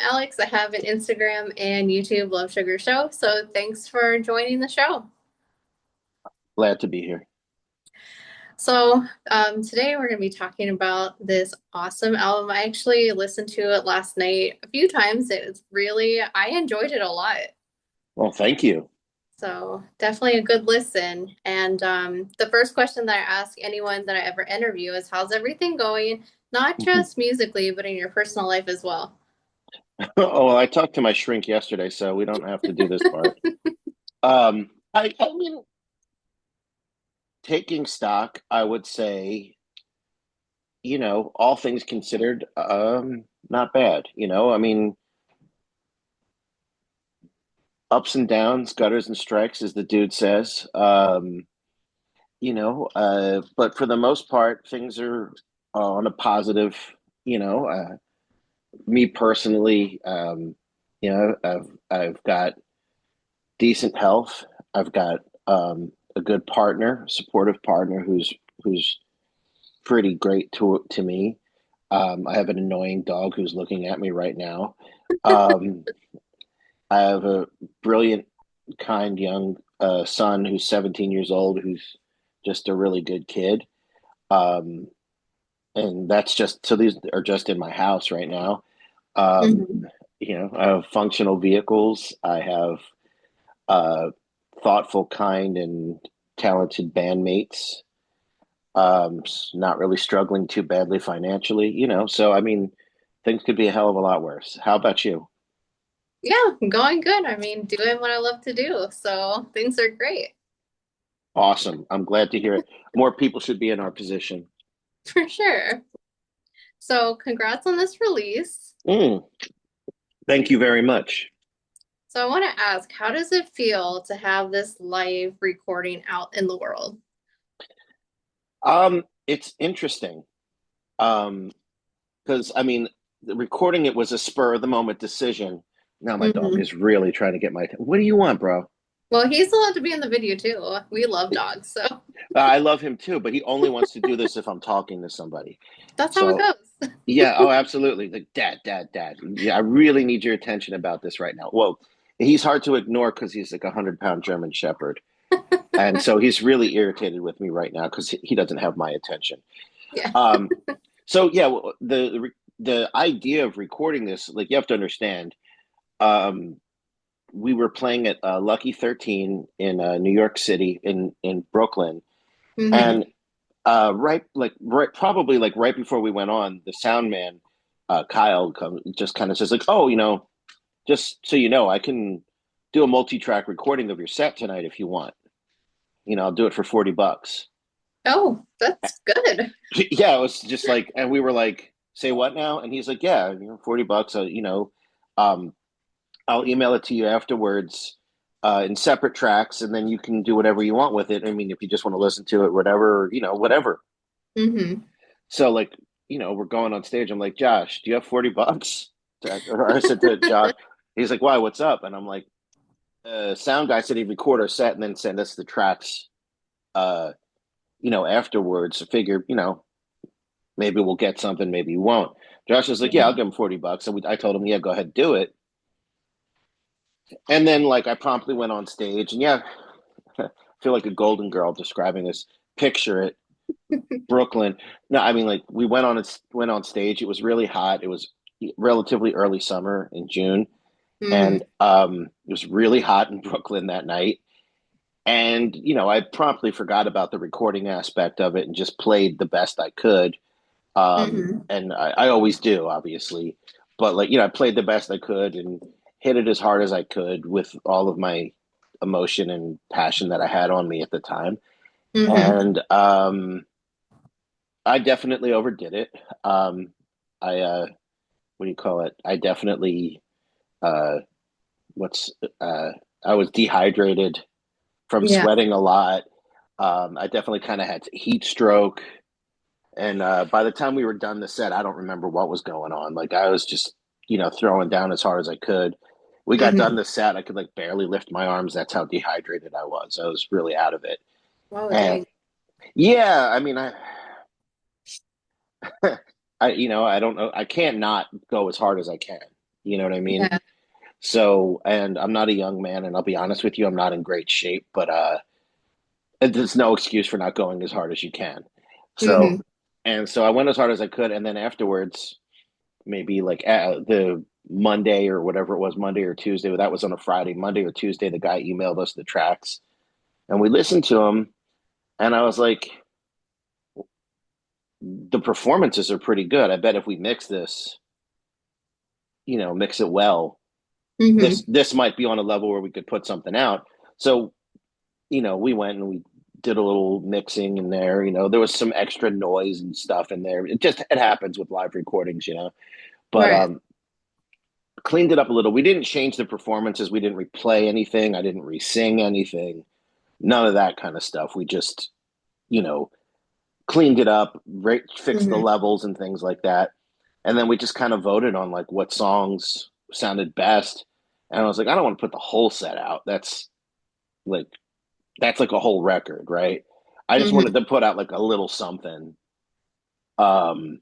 Alex. I have an Instagram and YouTube Love Sugar Show. So thanks for joining the show. Glad to be here. Today we're going to be talking about this awesome album. I actually listened to it last night a few times. I enjoyed it a lot. Well, thank you. So definitely a good listen. And the first question that I ask anyone that I ever interview is, how's everything going? Not just musically, but in your personal life as well. Oh, well, I talked to my shrink yesterday, so we don't have to do this part. I mean, taking stock, I would say, all things considered, not bad. I mean, ups and downs, gutters and strikes, as the dude says. But for the most part, things are on a positive, you know. Me personally, I've got decent health. I've got a good partner, supportive partner who's pretty great to me. I have an annoying dog who's looking at me right now. Um, I have a brilliant, kind young son who's 17 years old, who's just a really good kid. Um, and that's just so these are just in my house right now. Um, Mhm. I have functional vehicles. I have uh, thoughtful, kind, and talented bandmates. Not really struggling too badly financially. So I mean, things could be a hell of a lot worse. How about you? Yeah, going good. I mean, doing what I love to do. So things are great Awesome. I'm glad to hear it. More people should be in our position. for sure. So congrats on this release. Mm, thank you very much. So I want to ask, how does it feel to have this live recording out in the world? It's interesting. Um, because I mean, recording it was a spur of the moment decision. Now my dog Hmm. is really trying to get my. What do you want, bro? Well, he's allowed to be in the video too. We love dogs, so I love him too, but he only wants to do this if I'm talking to somebody. that's how it So, goes. yeah, oh, absolutely. Like, dad, dad, dad. Yeah, I really need your attention about this right now. Well, he's hard to ignore because he's like 100-pound German Shepherd. And so he's really irritated with me right now because he doesn't have my attention. Yeah. Um, so yeah, well, the idea of recording this, like you have to understand, um, we were playing at Lucky 13 in New York City in Brooklyn, Hmm. and probably like right before we went on, the sound man Kyle just kind of says like, oh, just so you know, I can do a multi-track recording of your set tonight if you want. I'll do it for $40. Oh, that's good. Yeah, it was just like, and we were like, say what now? And he's like, yeah, $40. Um, I'll email it to you afterwards in separate tracks, and then you can do whatever you want with it. I mean, if you just want to listen to it, whatever, whatever. Hmm. So like, we're going on stage. I'm like, Josh, do you have $40? Or I said to Josh, he's like, why? What's up? And I'm like, sound guy said he'd record our set and then send us the tracks, uh, afterwards. To figure, maybe we'll get something, maybe you won't. Josh was like, yeah, I'll give him $40. And I told him, yeah, go ahead, do it. And then like I promptly went on stage, and yeah, I feel like a golden girl describing this. Picture it, Brooklyn. No, I mean like we went on stage. It was really hot. It was relatively early summer in June, and Hmm. it was really hot in Brooklyn that night. And I promptly forgot about the recording aspect of it and just played the best I could. Hmm. And I always do, obviously, but like I played the best I could and hit it as hard as I could with all of my emotion and passion that I had on me at the time. Hmm. And I definitely overdid it. I what do you call it? I definitely uh, what's uh, I was dehydrated from Yeah. sweating a lot. I definitely kind of had heat stroke. And by the time we were done the set, I don't remember what was going on. Like I was just, throwing down as hard as I could. We got done Hmm. the set. I could like barely lift my arms. That's how dehydrated I was. I was really out of it. Oh, And dang. yeah, I mean, I don't know. I can't not go as hard as I can. You know what I mean? Yeah. So, and I'm not a young man, and I'll be honest with you, I'm not in great shape, but there's no excuse for not going as hard as you can. So, Hmm. and so I went as hard as I could, and then afterwards, maybe like the Monday or whatever it was, Monday or Tuesday, but that was on a Friday. Monday or Tuesday, the guy emailed us the tracks, and we listened to them, and I was like, the performances are pretty good. I bet if we mix this, mix it well, Hmm. this might be on a level where we could put something out. So, we went and we did a little mixing in there. There was some extra noise and stuff in there. It happens with live recordings. But Right. cleaned it up a little. We didn't change the performances. We didn't replay anything. I didn't re-sing anything. None of that kind of stuff. We just, you know, cleaned it up, fixed the Hmm. levels and things like that. And then we just kind of voted on like what songs sounded best. And I was like, I don't want to put the whole set out. Like that's like a whole record, right? I just wanted Hmm. to put out like a little something um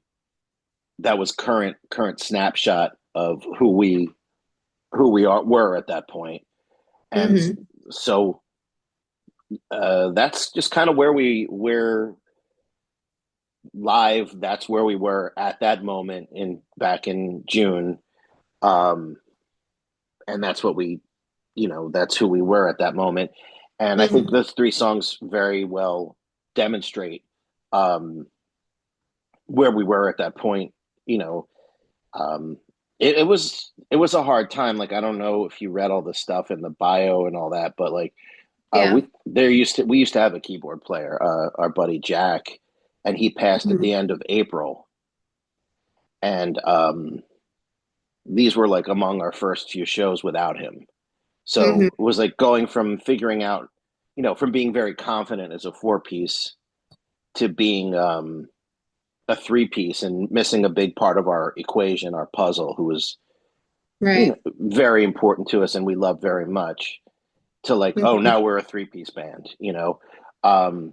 that was current snapshot of who we were at that point. And Hmm. so that's just kind of where live, that's where we were at that moment in back in June. um and that's what that's who we were at that moment. And I think Hmm. those three songs very well demonstrate um where we were at that point. you know um it was a hard time. Like, I don't know if you read all the stuff in the bio and all that, but like, Yeah. we used to have a keyboard player, our buddy Jack, and he passed at Hmm. the end of April. And these were like among our first few shows without him. Hmm. So it was like going from figuring out, from being very confident as a four piece to being a three piece and missing a big part of our equation, our puzzle, who was, Right. very important to us and we love very much, to like, oh, Hmm. now we're a three-piece band. Um,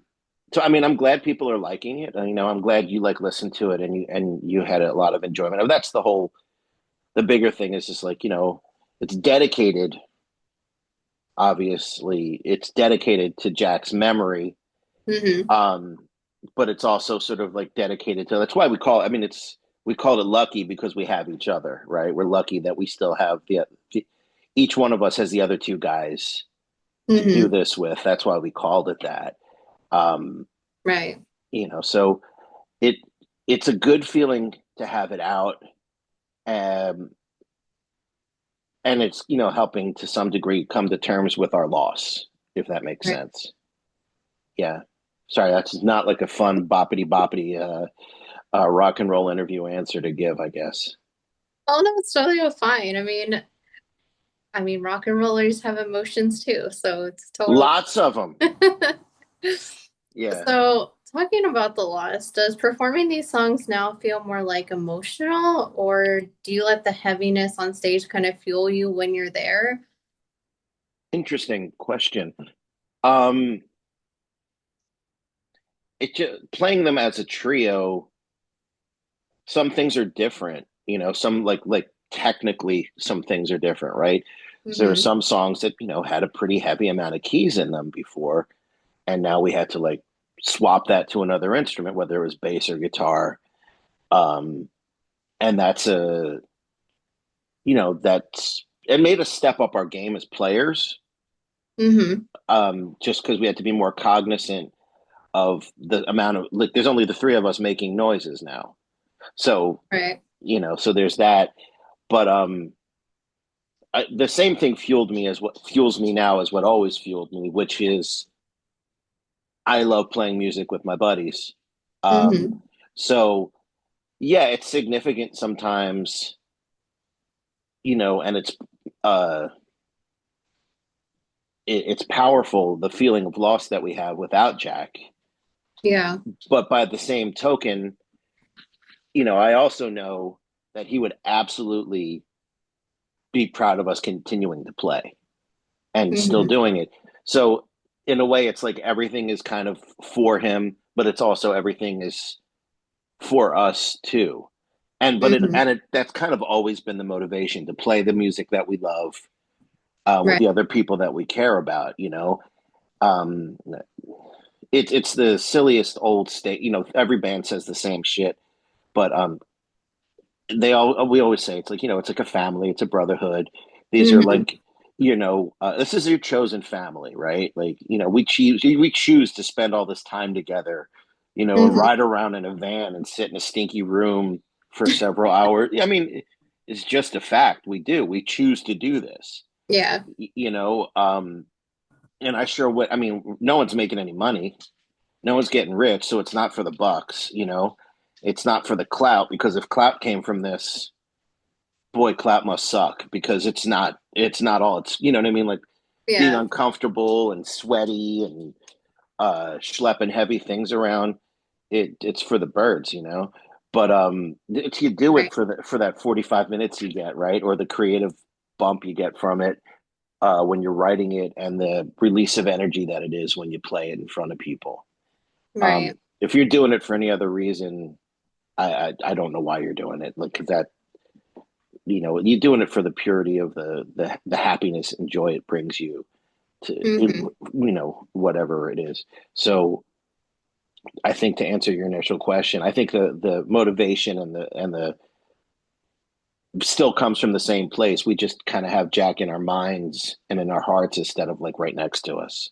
so I mean, I'm glad people are liking it. I'm glad you like listened to it and you had a lot of enjoyment. That's the bigger thing is just like, it's dedicated. Obviously, it's dedicated to Jack's memory, Hmm. um, but it's also sort of like dedicated to. That's why we call. I mean, we called it lucky because we have each other, right? We're lucky that we still have each one of us has the other two guys to do Hmm. this with. That's why we called it that. Um, Right. so it it's a good feeling to have it out, um, and it's helping to some degree come to terms with our loss, if that makes Right. sense. Yeah. Sorry, that's not like a fun boppity boppity rock and roll interview answer to give, I guess. Oh no, it's totally fine. I mean, rock and rollers have emotions too, so it's totally. Lots of them. Yeah. So, talking about the loss, does performing these songs now feel more like emotional, or do you let the heaviness on stage kind of fuel you when you're there? Interesting question. Um, playing them as a trio, some things are different. Some like technically some things are different, right? So there are Hmm. some songs that had a pretty heavy amount of keys in them before, and now we had to like swap that to another instrument, whether it was bass or guitar. Um, and that's it made us step up our game as players, Hmm. just because we had to be more cognizant of the amount of, like, there's only the three of us making noises now. So, Right. so there's that. But the same thing fueled me as what fuels me now as what always fueled me, which is I love playing music with my buddies. Um, Hmm. so yeah, it's significant sometimes, and uh, it's powerful, the feeling of loss that we have without Jack. Yeah. But by the same token, I also know that he would absolutely be proud of us continuing to play and still Hmm. doing it. So in a way, it's like everything is kind of for him, but it's also everything is for us too. Hmm. that's kind of always been the motivation to play the music that we love with Right. the other people that we care about. Um, it's the silliest old state. Every band says the same shit, but we always say it's like it's like a family, it's a brotherhood. These are Hmm. like this is your chosen family, right? Like we choose to spend all this time together, or Hmm. ride around in a van and sit in a stinky room for several hours. I mean, it's just a fact. We choose to do this. Yeah. And I sure would. I mean, no one's making any money, no one's getting rich, so it's not for the bucks. It's not for the clout, because if clout came from this, boy, clout must suck, because it's not all it's what I mean, like being Yeah. uncomfortable and sweaty and schlepping heavy things around. It's for the birds. But it's, you do Right. it for that 45 minutes you get, right, or the creative bump you get from it when you're writing it, and the release of energy that it is when you play it in front of people. Right. If you're doing it for any other reason, I don't know why you're doing it. Like that, you're doing it for the purity of the happiness and joy it brings you to Hmm. whatever it is. So I think, to answer your initial question, I think the motivation and the still comes from the same place. We just kind of have Jack in our minds and in our hearts instead of like right next to us.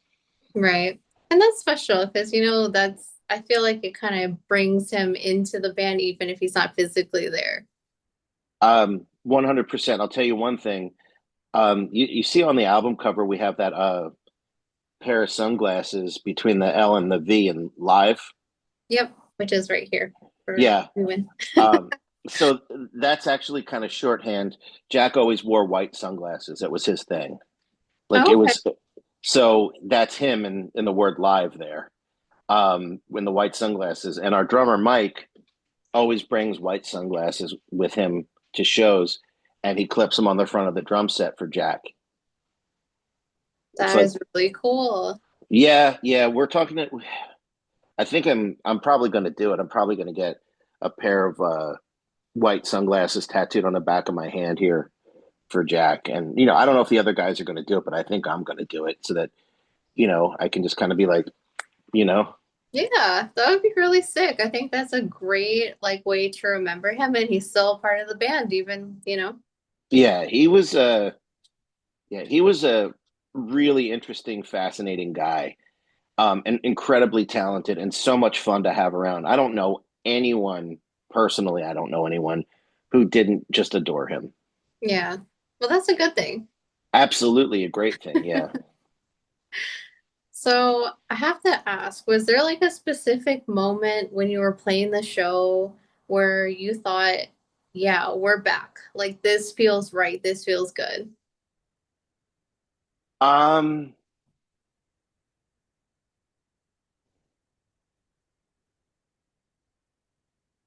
Right. And that's special because, I feel like it kind of brings him into the band even if he's not physically there. 100%. I'll tell you one thing. You see on the album cover, we have that pair of sunglasses between the L and the V in live. Yep. Which is right here for Yeah. Ruben. Um, so that's actually kind of shorthand. Jack always wore white sunglasses. That was his thing. Like it Oh, okay. was, so that's him in the word live there, in the white sunglasses. And our drummer, Mike, always brings white sunglasses with him to shows, and he clips them on the front of the drum set for Jack. It's That like, is really cool. yeah, yeah, we're talking. I think I'm probably going to do it. I'm probably going to get a pair of white sunglasses tattooed on the back of my hand here for Jack. And I don't know if the other guys are going to do it, but I think I'm going to do it so that I can just kind of be like, you know, Yeah, that would be really sick. I think that's a great way to remember him and he's still a part of the band even. yeah, he was a really interesting, fascinating guy, and incredibly talented and so much fun to have around. I don't know anyone personally. I don't know anyone who didn't just adore him. Yeah. Well, that's a good thing. Absolutely a great thing. Yeah. So I have to ask, was there a specific moment when you were playing the show where you thought, yeah, we're back. Like this feels right. This feels good. Um,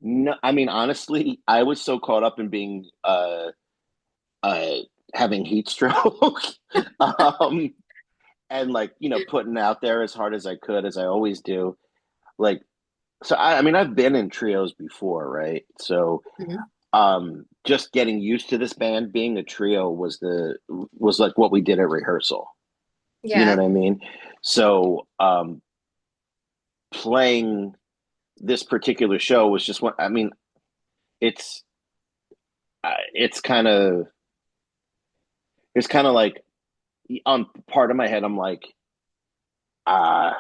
no, I mean, honestly, I was so caught up in being uh having heat stroke, um, and like, putting out there as hard as I could, as I always do. Like, so I mean, I've been in trios before, right? So Mhm. just getting used to this band being a trio was like what we did at rehearsal. You know Yeah. what I mean? So playing this particular show was just what I mean. It's it's kind of like, on part of my head, I'm like, ah,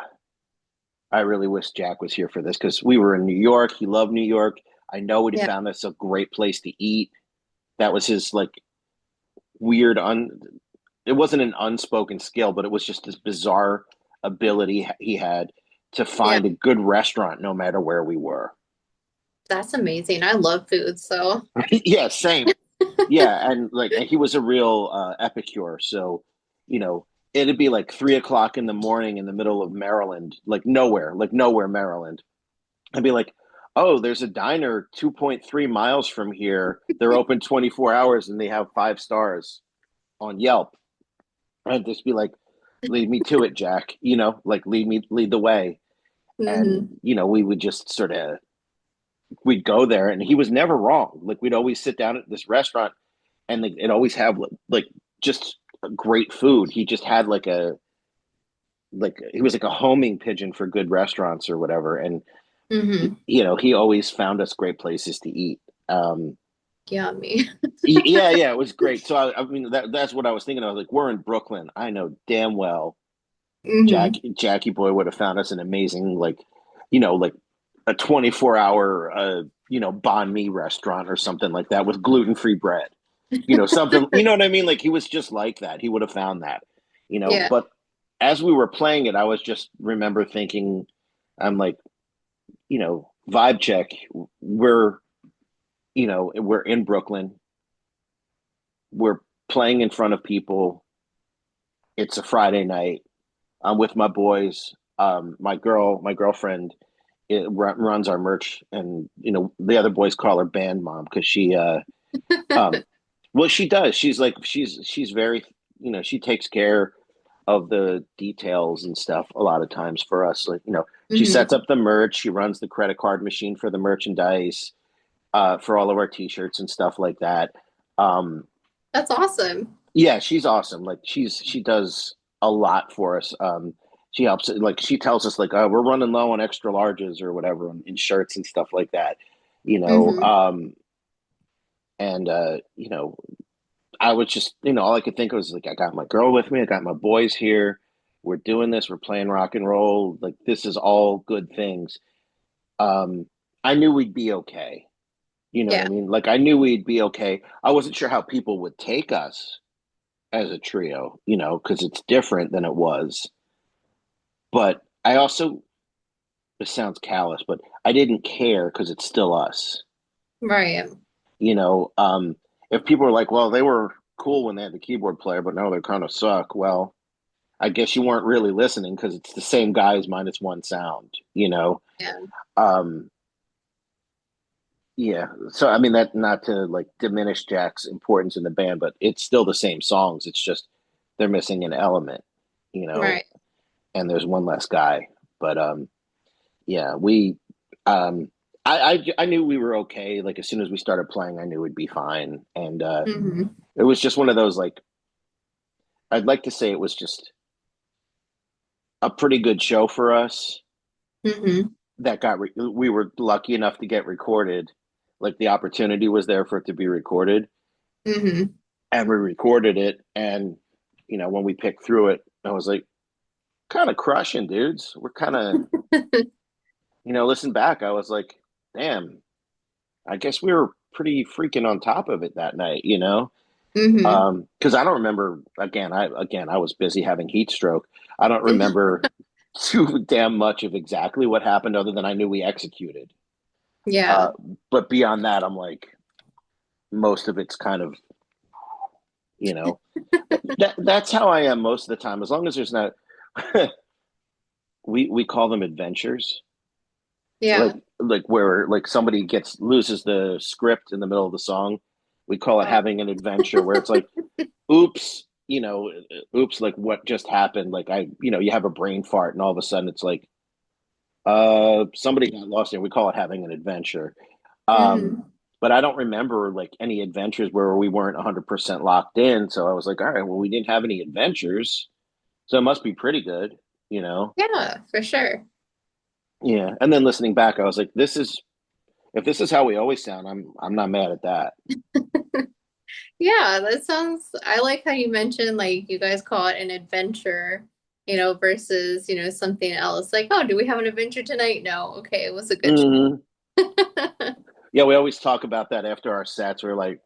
I really wish Jack was here for this, because we were in New York. He loved New York. I know he Yeah. found us a great place to eat. That was his like weird it wasn't an unspoken skill, but it was just this bizarre ability he had to Yeah. find a good restaurant no matter where we were. That's amazing. I love food, so Yeah, same. Yeah, and like, and he was a real epicure. So, you know, it'd be like 3 o'clock in the morning in the middle of Maryland, like nowhere, Maryland. I'd be like, oh, there's a diner 2.3 miles from here. They're open 24 hours and they have 5 stars on Yelp. I'd just be like, lead me to it, Jack. Like lead the way. And hmm we would just sort of we'd go there, and he was never wrong. Like we'd always sit down at this restaurant, and it always have like just great food. He just had like he was like a homing pigeon for good restaurants or whatever, and Mm-hmm. he always found us great places to eat. Um, Yummy. yeah, it was great. So I mean, that's what I was thinking. I was like, we're in Brooklyn. I know damn well Mm-hmm. Jackie Boy would have found us an amazing like a 24-hour banh mi restaurant or something like that with gluten-free bread. Something, you know what I mean? Like he was just like that. He would have found that. Yeah. But as we were playing it, I was just remember thinking, I'm like, vibe check. We're, we're in Brooklyn. We're playing in front of people. It's a Friday night. I'm with my boys. My girlfriend runs our merch, and the other boys call her band mom because um, well, she does. She's like she's very, she takes care of the details and stuff a lot of times for us. Like, she sets Mm-hmm. up the merch. She runs the credit card machine for the merchandise, for all of our t-shirts and stuff like that. Um, That's awesome. yeah, she's awesome. Like she does a lot for us. She helps. Like she tells us like, we're running low on extra larges or whatever in shirts and stuff like that. You know, Mm-hmm. um, and I was just, all I could think of was like, I got my girl with me. I got my boys here. We're doing this. We're playing rock and roll. Like this is all good things. Um, I knew we'd be okay. You know what I Yeah. mean? Like I knew we'd be okay. I wasn't sure how people would take us as a trio, because it's different than it was. But I also, this sounds callous, but I didn't care because it's still us. Right. You know, um, if people were like, well, they were cool when they had the keyboard player, but now they kind of suck. Well, I guess you weren't really listening because it's the same guys minus one sound. Yeah. Um, yeah. So, I mean, that not to like diminish Jack's importance in the band, but it's still the same songs. It's just they're missing an element, you know, Right. and there's one less guy. But yeah, we um I knew we were okay. Like as soon as we started playing, I knew we'd be fine. And Mm-hmm. it was just one of those like I'd like to say it was just a pretty good show for us Mm-hmm. that we were lucky enough to get recorded. Like the opportunity was there for it to be recorded, Mm-hmm. and we recorded it. And when we picked through it, I was like, kind of crushing, dudes. We're kind of, listen back, I was like, damn, I guess we were pretty freaking on top of it that night. Mm-hmm. Because I don't remember. I was busy having heat stroke. I don't remember too damn much of exactly what happened, other than I knew we executed. Yeah. Uh, but beyond that, I'm like, most of it's kind of, you know, that's how I am most of the time. As long as there's not, we call them adventures, like Yeah. where like somebody loses the script in the middle of the song. We call it Oh. having an adventure, where it's like, oops, oops, like what just happened? Like you have a brain fart, and all of a sudden it's like, somebody got lost here. We call it having an adventure. Um, Mm-hmm. but I don't remember like any adventures where we weren't 100% locked in. So I was like, all right, well, we didn't have any adventures, so it must be pretty good, you know? Yeah, for sure. Yeah. And then listening back, I was like, if this is how we always sound, I'm not mad at that. Yeah, that sounds, I like how you mentioned like you guys call it an adventure, versus, something else. Like, oh, do we have an adventure tonight? No. Okay, it was a good Hmm. show. Yeah, we always talk about that after our sets. We're like,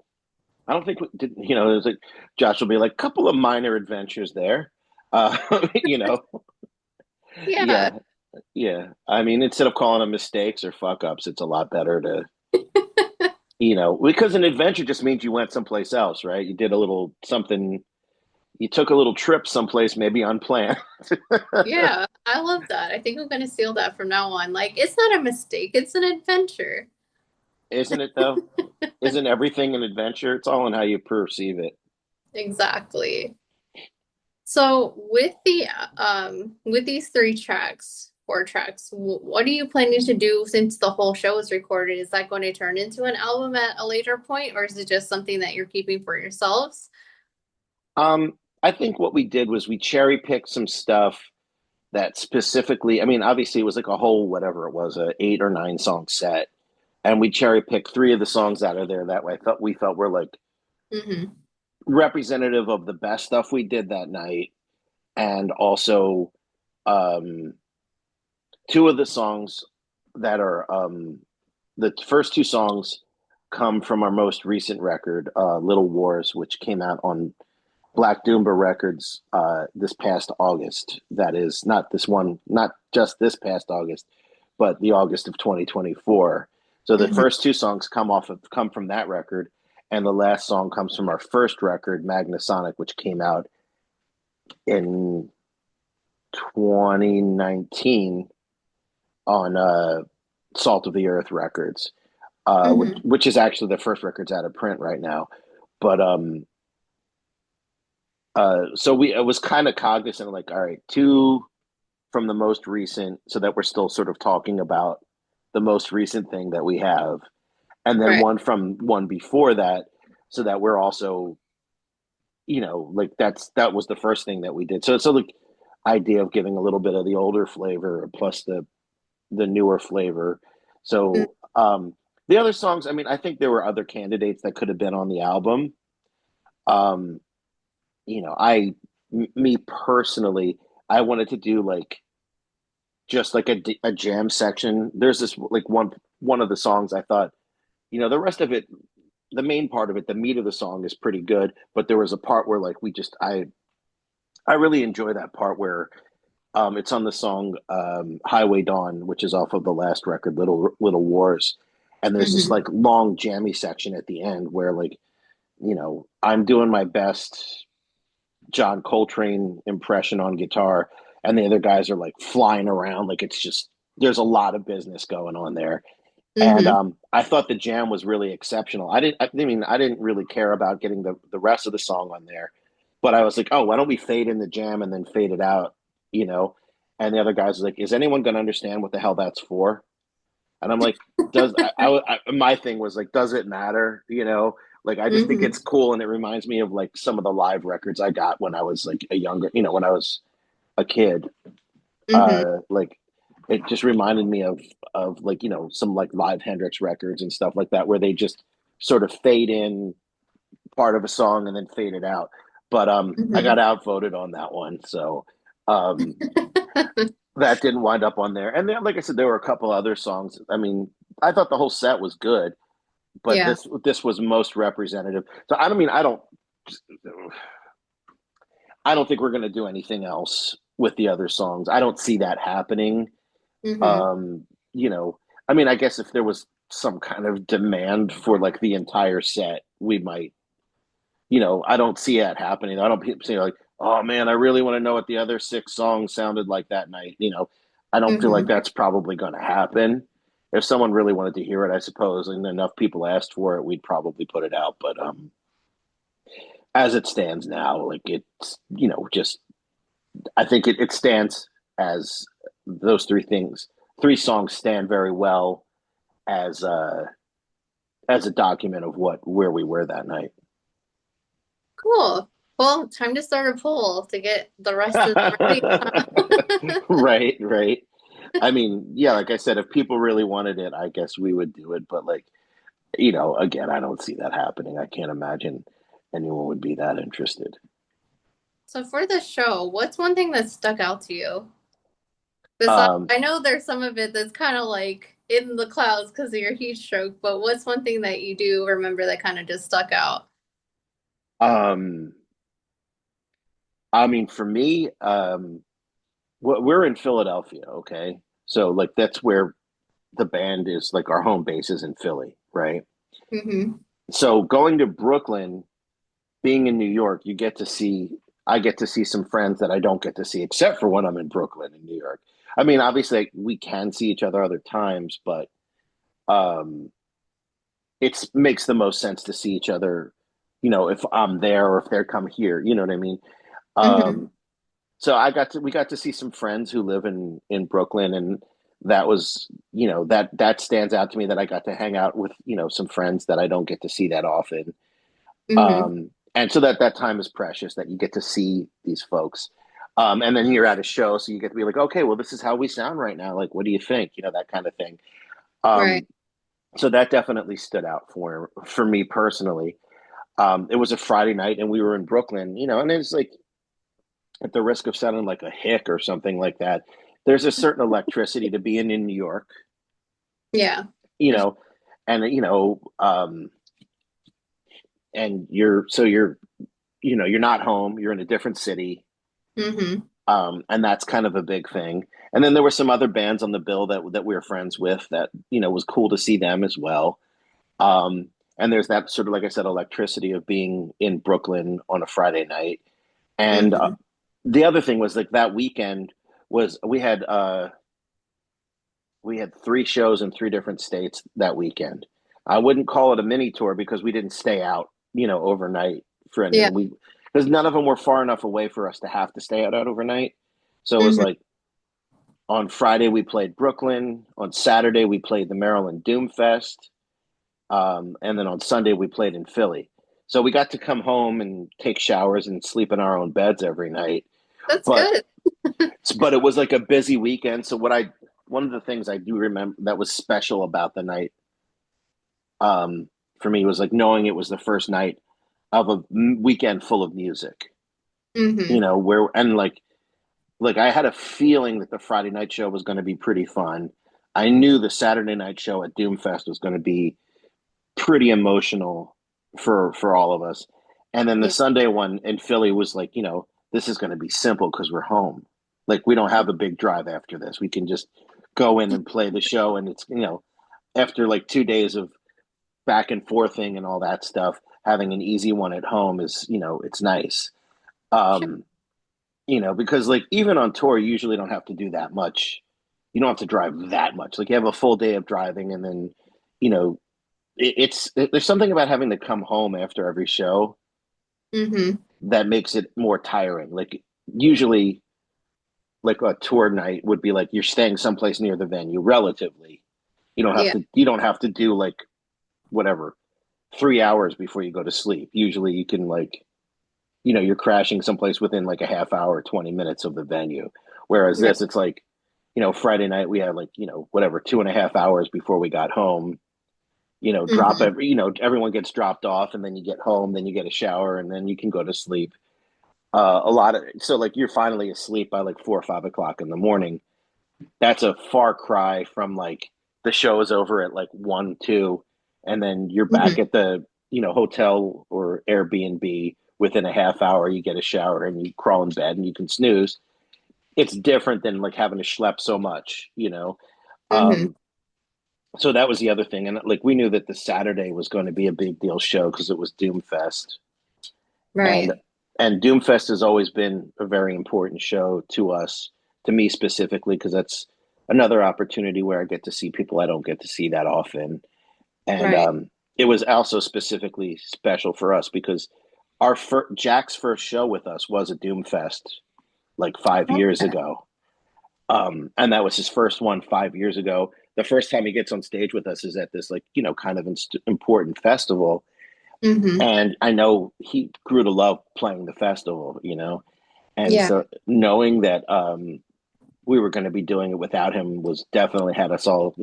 I don't think we did, there's like Josh will be like, couple of minor adventures there. Uh, you know, Yeah. yeah, yeah. I mean, instead of calling them mistakes or fuck ups, it's a lot better to, because an adventure just means you went someplace else, right? You did a little something, you took a little trip someplace, maybe unplanned. Yeah, I love that. I think I'm gonna steal that from now on. Like, it's not a mistake, it's an adventure. Isn't it though? Isn't everything an adventure? It's all in how you perceive it. Exactly. So with these three tracks, four tracks. What are you planning to do since the whole show is recorded? Is that going to turn into an album at a later point, or is it just something that you're keeping for yourselves? I think what we did was we cherry picked some stuff that specifically, I mean, obviously it was like a whole whatever it was, a 8 or 9 song set, and we cherry picked three of the songs out of there that I thought we felt were like Hmm. representative of the best stuff we did that night, and also um, two of the songs that are the first two songs come from our most recent record, Little Wars, which came out on Black Doomba Records this past August. That is not this one, not just this past August, but the August of 2024. So the Hmm. first two songs come from that record, and the last song comes from our first record, Magnasonic, which came out in 2019 on Salt of the Earth Records, Hmm. which is actually the first record's out of print right now. But so we I was kind of cognizant of like, all right, two from the most recent, so that we're still sort of talking about the most recent thing that we have, and then Right. one from one before that, so that we're also, like that was the first thing that we did. So like idea of giving a little bit of the older flavor plus the newer flavor. So the other songs, I mean, I think there were other candidates that could have been on the album. Um, me personally, I wanted to do like just like a jam section. There's this like one of the songs I thought, the rest of it, the main part of it, the meat of the song is pretty good, but there was a part where like I really enjoy that part where it's on the song Highway Dawn, which is off of the last record, Little Wars. And there's this Hmm. like long jammy section at the end where like, I'm doing my best John Coltrane impression on guitar, and the other guys are like flying around. Like it's just there's a lot of business going on there. And Hmm. I thought the jam was really exceptional. I didn't really care about getting the rest of the song on there, but I was like, oh, why don't we fade in the jam and then fade it out, you know? And the other guys was like, is anyone going to understand what the hell that's for? And I'm like, my thing was like, does it matter? Like I just think Hmm. it's cool, and it reminds me of like some of the live records I got when I was like a younger, when I was a kid. Hmm. Like it just reminded me of like some like live Hendrix records and stuff like that, where they just sort of fade in part of a song and then fade it out. But I got Hmm. outvoted on that one, so um, that didn't wind up on there. And then, like I said, there were a couple other songs. I mean, I thought the whole set was good, but Yeah. this was most representative. So I don't mean I don't think we're going to do anything else with the other songs. I don't see that happening. Hmm. Um, you know, I mean, I guess if there was some kind of demand for like the entire set, we might, I don't see that happening. I don't say like, oh man, I really want to know what the other 6 songs sounded like that night. I don't feel like Hmm. that's probably going to happen. If someone really wanted to hear it, I suppose, and enough people asked for it, we'd probably put it out. But as it stands now, like it's, just I think it stands as those 3 things. 3 songs stand very well as as a document of where we were that night. Cool. Well, time to start a poll to get the rest of the right. Right, right. I mean, yeah, like I said, if people really wanted it, I guess we would do it. But like, again, I don't see that happening. I can't imagine anyone would be that interested. So for the show, what's one thing that stuck out to you? Besides, Um, I know there's some of it that's kind of like in the clouds because of your heat stroke, but what's one thing that you do remember that kind of just stuck out? um, I mean, for me, we're in Philadelphia, okay? So like that's where the band is, like our home base is in Philly, right? Hmm. So going to Brooklyn, being in New York, I get to see some friends that I don't get to see except for when I'm in Brooklyn in New York. I mean, obviously like, we can see each other other times, but um it makes the most sense to see each other, if I'm there or if they come here, you know what I mean? Hmm. Um So we got to see some friends who live in Brooklyn, and that was, that stands out to me that I got to hang out with, some friends that I don't get to see that often. Hmm. And so that time is precious that you get to see these folks. And then you're at a show, so you get to be like, okay, well, this is how we sound right now. Like, what do you think? That kind of thing. Right. Um, so that definitely stood out for me personally. It was a Friday night, and we were in Brooklyn, and it's like, at the risk of sounding like a hick or something like that, there's a certain electricity to being in New York, Yeah. you know, and and you're not home, you're in a different city, Hmm. and that's kind of a big thing. And then there were some other bands on the bill that we were friends with that was cool to see them as well. And there's that sort of, like I said, electricity of being in Brooklyn on a Friday night. And Hmm. the other thing was, like, that weekend was we had three shows in three different states that weekend. I wouldn't call it a mini tour because we didn't stay out, overnight for any of Yeah. them. Because none of them were far enough away for us to have to stay out overnight. So it was Hmm. like, on Friday we played Brooklyn. On Saturday we played the Maryland Doom Fest, and then on Sunday we played in Philly. So we got to come home and take showers and sleep in our own beds every night. That's But good. it was like a busy weekend. So one of the things I do remember that was special about the night, um, for me, was like knowing it was the first night of a weekend full of music. Hmm. Where and like I had a feeling that the Friday night show was going to be pretty fun. I knew the Saturday night show at Doomfest was going to be pretty emotional for all of us. And then the Yeah. Sunday one in Philly was like, this is going to be simple because we're home. Like, we don't have a big drive after this. We can just go in and play the show, and it's, after like 2 days of back and forthing and all that stuff, having an easy one at home is, it's nice. Sure. Um, because, like, even on tour, you usually don't have to do that much. You don't have to drive that much. Like, you have a full day of driving, and then, you know, there's something about having to come home after every show Hmm. that makes it more tiring. Like, usually, like, a tour night would be like you're staying someplace near the venue relatively. Yeah. You don't have to do, like, whatever, 3 hours before you go to sleep. Usually you can, like, you're crashing someplace within like a half hour, 20 minutes of the venue. Whereas Right. this, it's like, Friday night we had, like, whatever, 2.5 hours before we got home. Hmm. Everyone gets dropped off, and then you get home, then you get a shower, and then you can go to sleep. So, like, you're finally asleep by like 4 or 5 o'clock in the morning. That's a far cry from, like, the show is over at like 1, 2, and then you're Hmm. back at the hotel or Airbnb within a half hour. You get a shower and you crawl in bed and you can snooze. It's different than, like, having to schlep so much. Hmm. Um, so that was the other thing, and, like, we knew that the Saturday was going to be a big deal show because it was Doomfest, and Right. Doomfest has always been a very important show to us, to me specifically, because that's another opportunity where I get to see people I don't get to see that often. And Right. it was also specifically special for us because Jack's first show with us was a Doomfest like 5 years Okay. ago. And that was his first one 5 years ago. The first time he gets on stage with us is at this, like, kind of important festival. Hmm. And I know he grew to love playing the festival. And Yeah. so knowing that we were going to be doing it without him was definitely had us all,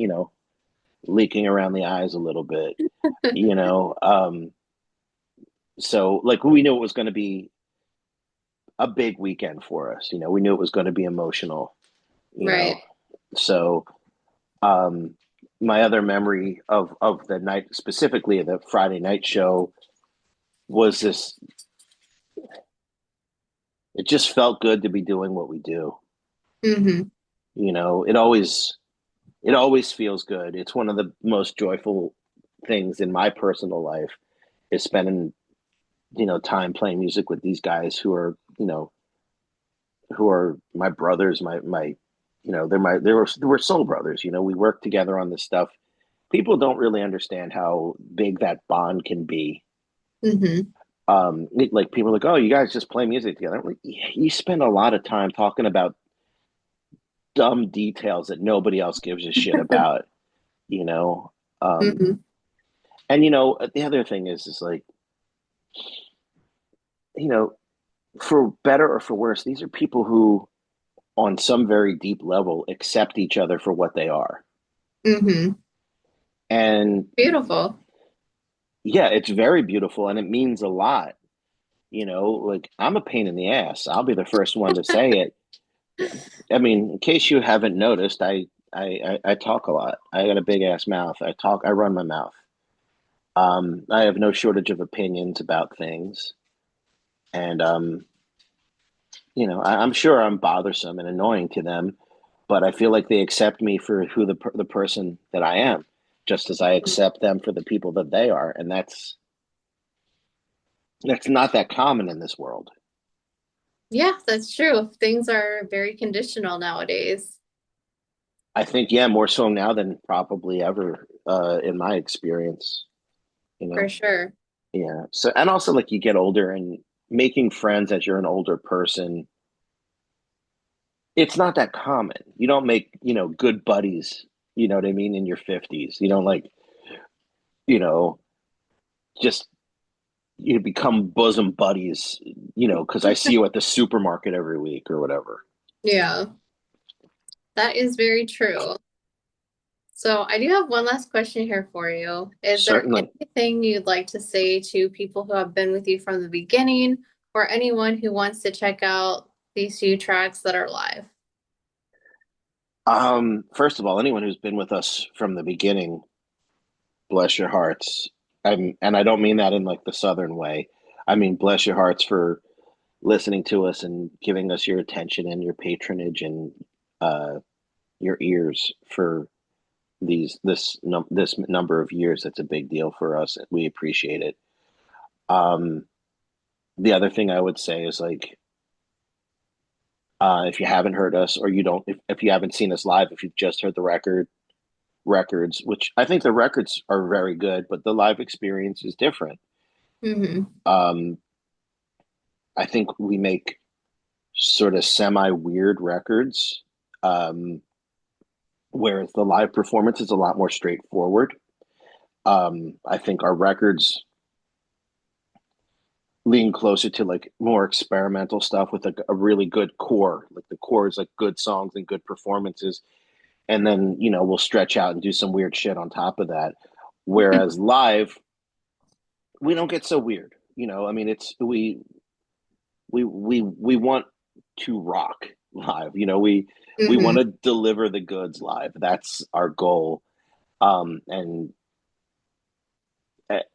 leaking around the eyes a little bit, you know. So, like, we knew it was going to be a big weekend for us. We knew it was going to be emotional, you Right. know. So, um, my other memory of the night, specifically the Friday night show, was this. It just felt good to be doing what we do. Hmm. It always feels good. It's one of the most joyful things in my personal life is spending time playing music with these guys who are my brothers, my we're soul brothers. We work together on this stuff. People don't really understand how big that bond can be. Hmm. Like people are like, oh, you guys just play music together. I'm like, yeah, you spend a lot of time talking about dumb details that nobody else gives a shit about, you know? Um, Hmm. and the other thing is like, you know, for better or for worse, these are people who, on some very deep level, accept each other for what they are. Hmm. And Beautiful. yeah, it's very beautiful and it means a lot. Like I'm a pain in the ass. I'll be the first one to say it. Yeah. I mean, in case you haven't noticed, I talk a lot. I got a big ass mouth. I run my mouth. I have no shortage of opinions about things. And I'm sure I'm bothersome and annoying to them, but I feel like they accept me for who the person that I am, just as I accept them for the people that they are, and that's not that common in this world. Yeah, that's true. Things are very conditional nowadays, I think, yeah, more so now than probably ever in my experience. You for know, sure. yeah. So, and also like you get older and making friends as you're an older person, it's not that common. You don't make good buddies. You know what I mean, in your 50s. You don't like you know just become bosom buddies, because I see you at the supermarket every week or whatever. Yeah, that is very true. So I do have one last question here for you. Is there Certainly. anything you'd like to say to people who have been with you from the beginning or anyone who wants to check out these few tracks that are live? First of all, anyone who's been with us from the beginning, bless your hearts. And I don't mean that in like the Southern way. I mean, bless your hearts for listening to us and giving us your attention and your patronage and uh, your ears for this number of years. That's a big deal for us. We appreciate it. Um, the other thing I would say is like, if you haven't heard us or you don't, if you haven't seen us live, if you've just heard the records, which I think the records are very good, but the live experience is different. Hmm. Um, I think we make sort of semi weird records, um, whereas the live performance is a lot more straightforward. I think our records lean closer to like more experimental stuff with like a really good core. Like the core is like good songs and good performances, and then we'll stretch out and do some weird shit on top of that. Whereas live, we don't get so weird. I mean, it's we want to rock live. We want Hmm. to deliver the goods live. That's our goal. And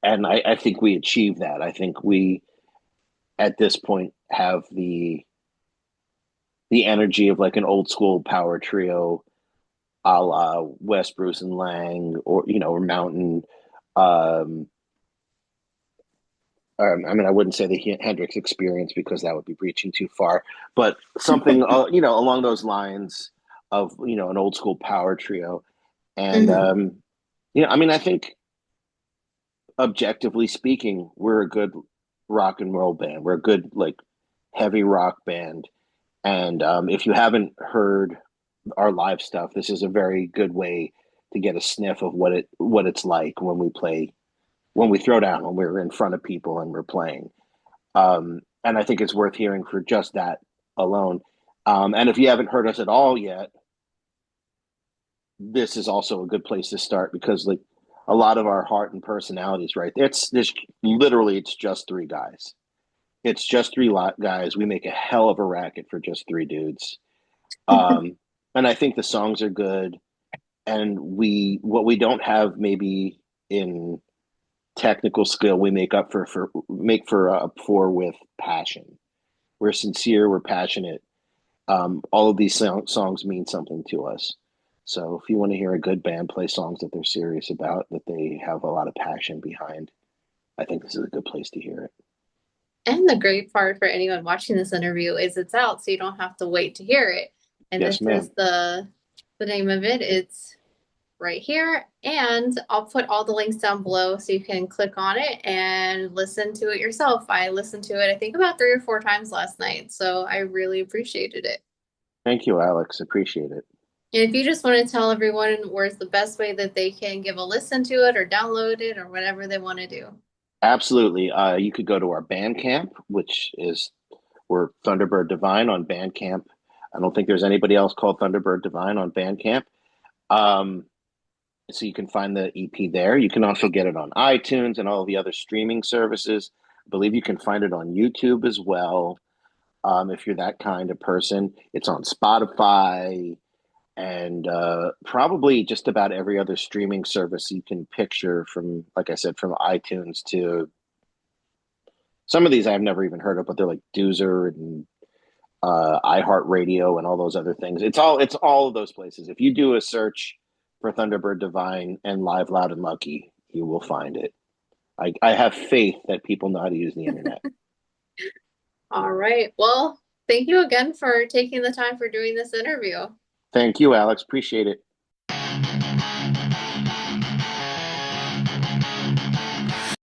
I think we achieve that. I think we at this point have the energy of like an old school power trio, a la West Bruce and Lang, or Mountain. Um, I mean, I wouldn't say the Hendrix Experience because that would be reaching too far, but something along those lines of an old school power trio. And Hmm. I mean, I think objectively speaking, we're a good rock and roll band. We're a good like heavy rock band. And if you haven't heard our live stuff, this is a very good way to get a sniff of what it's like when we play, when we throw down, when we're in front of people and we're playing. And I think it's worth hearing for just that alone. And if you haven't heard us at all yet, this is also a good place to start because like a lot of our heart and personalities, right? It's just three guys. It's just three guys. We make a hell of a racket for just three dudes. Um, and I think the songs are good. And what we don't have maybe in technical skill, we make up for with passion. We're sincere. We're passionate. All of these songs mean something to us. So if you want to hear a good band play songs that they're serious about, that they have a lot of passion behind, I think this is a good place to hear it. And the great part for anyone watching this interview is it's out, so you don't have to wait to hear it. And Yes, this is ma'am. the name of it. It's right here. And I'll put all the links down below so you can click on it and listen to it yourself. I listened to it, I think, about 3 or 4 times last night. So I really appreciated it. Thank you, Alex. Appreciate it. And if you just want to tell everyone where's the best way that they can give a listen to it or download it or whatever they want to do. Absolutely. You could go to our Bandcamp, which is we're Thunderbird Divine on Bandcamp. I don't think there's anybody else called Thunderbird Divine on Bandcamp. Um, so you can find the EP there. You can also get it on iTunes and all the other streaming services. I believe you can find it on YouTube as well. If you're that kind of person, it's on Spotify and probably just about every other streaming service you can picture from, like I said, from iTunes to some of these I've never even heard of, but they're like Doozer and iHeartRadio and all those other things. It's all of those places. If you do a search for Thunderbird Divine and Live Loud and Lucky, you will find it. I have faith that people know how to use the internet. All right. Well, thank you again for taking the time for doing this interview. Thank you, Alex. Appreciate it.